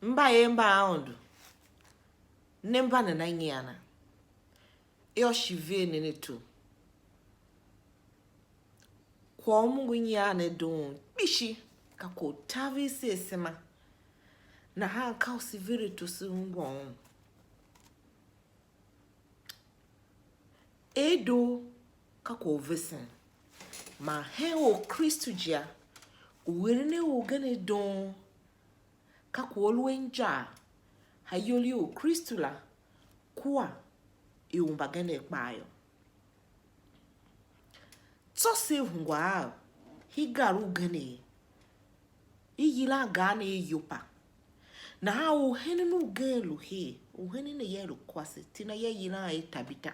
mba Aôndo nemba na nangiana eu chive nene tu kwa mungu nyane don bishi kako tavi sesema na ha ka sivire to sungon edo kako vesen ma he o Kristo jia uwene o gane don kako olwenja hayoli o Kristo la kwa e umba gane kpaa tose hungwa higaru gane iyila gane yopa na ha o hene no gelu he o hene ne yelo kwase tina ye yila e tabita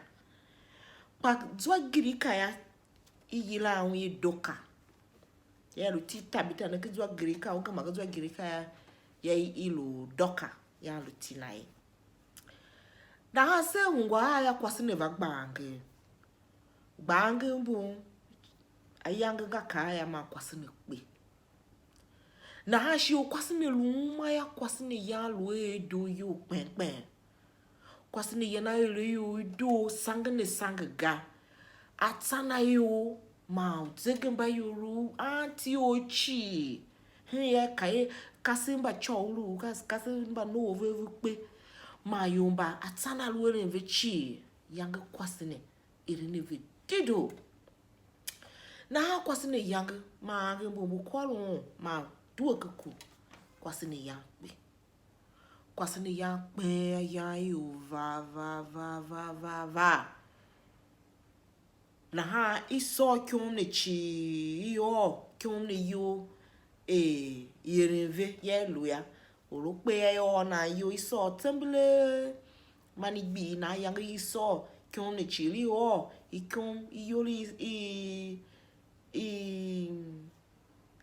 pa zwa girika ya iyila anwe doka yelo ti tabita na kizwa girika o kama kizwa girika ya ilo doka ya lo tinai na ha se hungwa ya kwase ne bagbange bange mbu ayanga ga kaya ma kwasine kpe na ha shi o kwasine luma ya kwasine ya lo edo yo penpen kwasine ya na yo do sangane sangaga atana yo ma zegemba yo ru anti ochi he ya kai kasimba cholu kasimba no over kpe ma yomba atana lo enve chi yanga kwasine Eren ve dedoo na ha kwasine yang ma gembo kwalo ma duokuku kwasine yang pe kwasine yang pe ya yo va na ha iso kyom ne chi yo kyom ne yo Eren ve ye luya oro pe yo na yo iso temble mani bi na yang iso kyom ne chi li o ikyom iyoli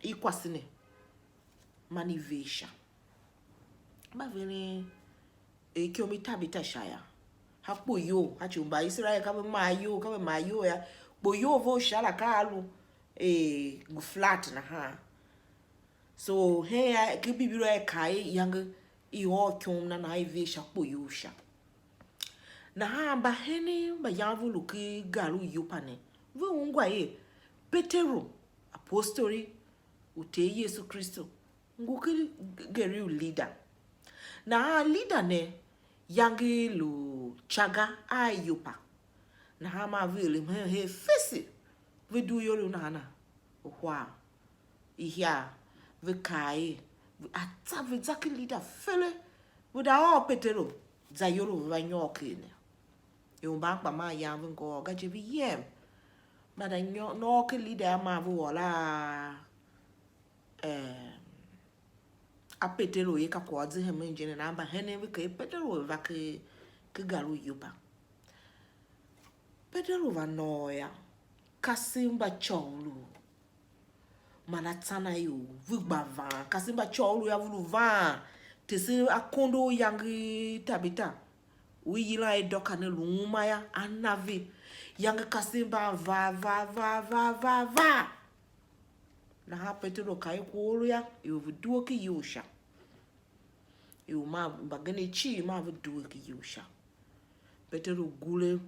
i kwasine manivesha ba vele kyomi tabita shaya hapo yo hachumba Israel kama mayo ya boyo vo shala kalu flat na ha so he ya kibibiro e kai yang I ho kyom na ivesha boyo sha na ha ba hene ba yavu luki galu yopane vo ungwa ye Petero apostoli ute Yesu Kristo ngukiri geri leader na leader ne yangi lu chaga ayopa na ha ma vile he fesi vidu yolo na ohwa ihia vikai ata vizaki leader fele vida o Petero za yolo vanyokene yomba pa ma yangu ngo gaje bi yem Mada no ke leader ma vola a Petero ye ka kwazi he menjene na ba hene we ke Petero va ke garu yoba Petero va noya kasimba cholu manatana yo vugba van kasimba cholu ya vulu van tese akondo yangi tabita uyila e doka ne luma ya anave Yanga kasimba va na ha Petero kai kwolo ya yo vuduo ki yosha yo ma bagane chi ma vuduo ki yosha Petero gule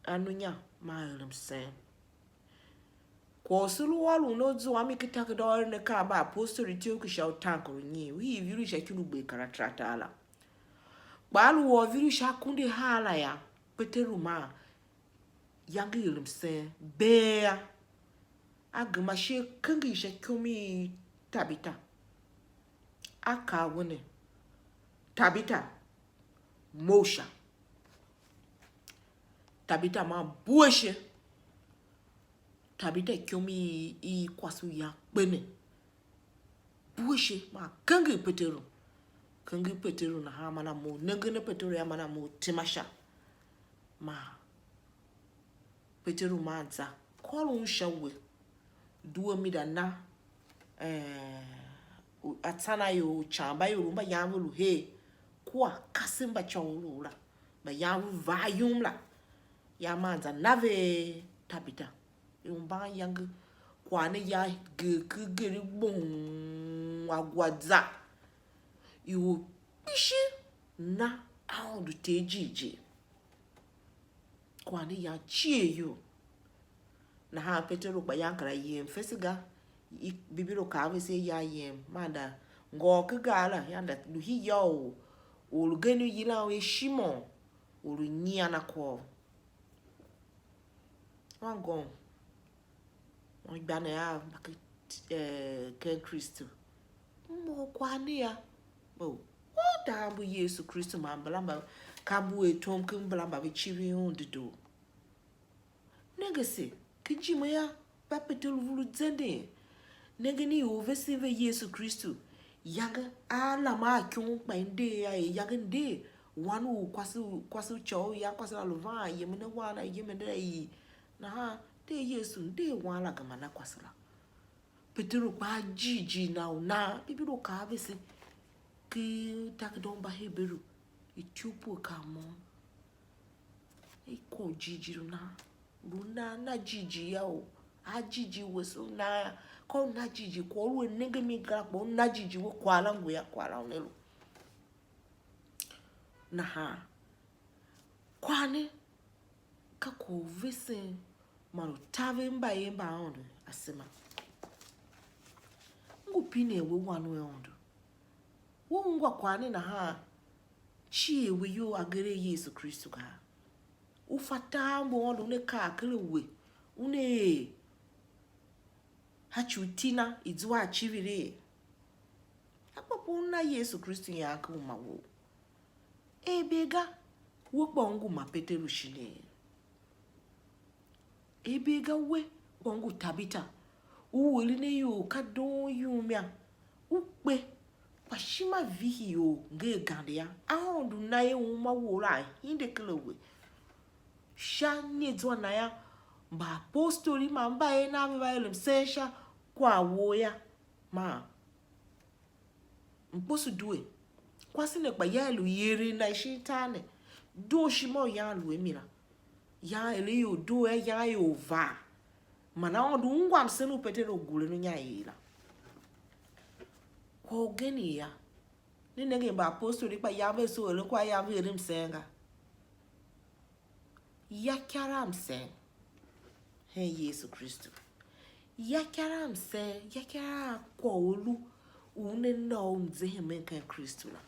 anunya ma mbasen kwa sulu walu no zo ami kitaka do Aerenakaa ba apostoli tio ki sha utankoro nyi wi viru sha kinu be karatrata ala balu wo viru sha kunde hala ya Petero ma yangi mbasen bea agma she kangi she kyomi tabita aka wone tabita mosha tabita ma bueshe tabita kyomi I kwasu ya bene bueshe ma kangi Petero na ha mana mo nengene Petero ya mana mo timasha ma Petero manza kwalo nshawe duo mida na atana yo chamba yo rumba yamulu he kwa kasimba chawulu la ba yamu vayum la ya manza nave tabita yumba yang kwa ne ya geri bon agwaza yo wishi na Aôndo te jighjigh. Kwani ya chie yo. Na ha petero ba yankara yem fesiga bibiro ka we se ya yem manda ngo kgala yanda luhi yo olu genu yila we shimo olu nyiana ko wangon on gbana ya ke Kristo mo kwani ya o da bu Yesu Kristo ma mbalamba kambu etom kumbalamba be chiwi ondido negese kijimo ya papetelu vulu zende negeni ovesi ve Yesu Kristo yaga ala ma kyun pa inde ya yaga nde wanu kwasu cho ya kwasu alova yemene wana yemene yi na ha de Yesu nde wala kama na kwasala petero pa jighjigh na bibiro ka vese ki tak don ba heberu itupu kamo iko jighjigh na jighjigh ya o a jighjigh weso na ko na jighjigh ko lu nenge mi gra ko na jighjigh wo kwala ngo ya kwala onelo na ha kwani ka ko vese maru tave mbaye mba Aôndo asema ngupine we wanu Aôndo wo ngwa kwani na ha chi we yo agere Yesu Kristo ka ufata mbo Aôndo ne ka kele we une hachutina izwa chivire apopo na Yesu Kristo ya aka umawo ebega wo bongu mapetelu shine ebega we bongu tabita uweli ne yo kadon yumya ukpe pashima vihi yo nge gandia Aôndo na ye umawo la hinde kele we sha ni zwa na ya mbaapostoli ma mbaye na mbaye sensha kwa woya ma mposu duwe kwasi ne kwa yalu yere na shitane do shimo yalu emira ya ele yo do ya yo va mana Aôndo ngwa msenu petero gule no nya yila ko geni ya ni nenge mbaapostoli kwa yabe so ele kwa yabe ele msenga yakara msen he Yesu Kristo yakara mse yakara kwa olu une no mzeheme kan Kristo la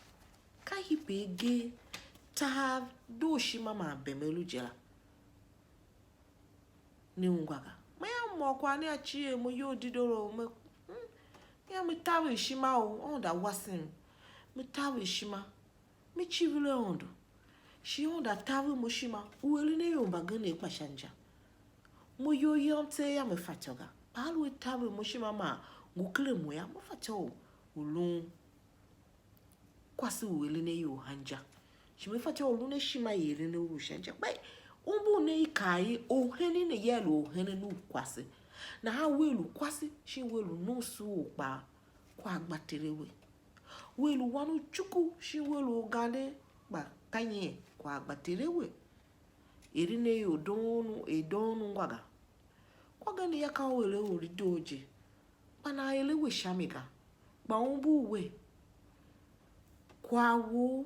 ka hipege ta do shima ma bemelu jela ni ungwaga maya mo kwa ni achie mo yo didoro me ya mitawe shima o onda wasin mitawe shima mi chivile Aôndo shi onda tawe mo shima uweli ne yomba gane kwashanja mo yo yomte ya me fatoga alu tawe mo shima ma ngukle mo ya mo fato ulun kwasi uweli ne yo hanja shi me fato ulun ne shima yele ne urushanja bai umbu ne ikai oheni ne yelo oheni nu kwasi na ha welu kwasi shi welu no su pa kwa agbaterewe welu wanu chuku shi welu gande ba kanye kwa agbaterewe Eren ne yo edonu ngwaga kwaga ni yaka wele ori doje mana ele we shamiga ba umbu we kwawo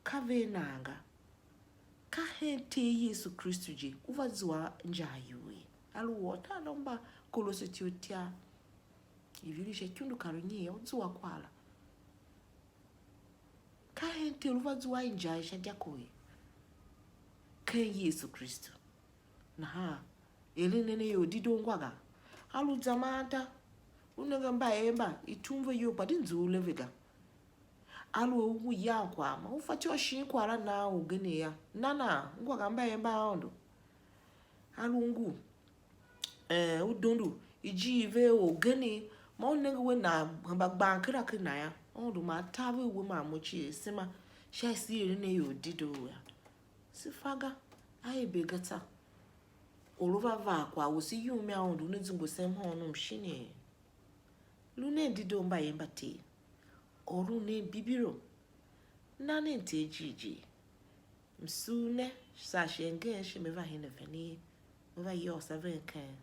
kavenanga ka hente Yesu Kristo je uvazwa njayuwe alu wota nomba kolosotiotia ivilishe kyundu karunye uzwa kwala ka hente uvazwa njaye shajakoye ke Yesu Kristo na ha ele nene yo dido ngwaga alu zamanta unanga mbaemba itumve yo padinzule vega alu ogu ya kwa ma ufacho shi kwara na ugene ya nana ngwaga mbaemba Aôndo alu ngu udondu ijive ogene ma unanga we na mbagba kira kina ya Aôndo ma tawe we ma mochi sema sha si ele ne yo dido ya sifaga aibegata olova va kwa wosi yumi Aôndo ne zungo sem hono mshine lune dido mbaemba te oru ne bibiro nane nte jighjigh msune sa shenge shi meva hine veni meva yo sa ven kan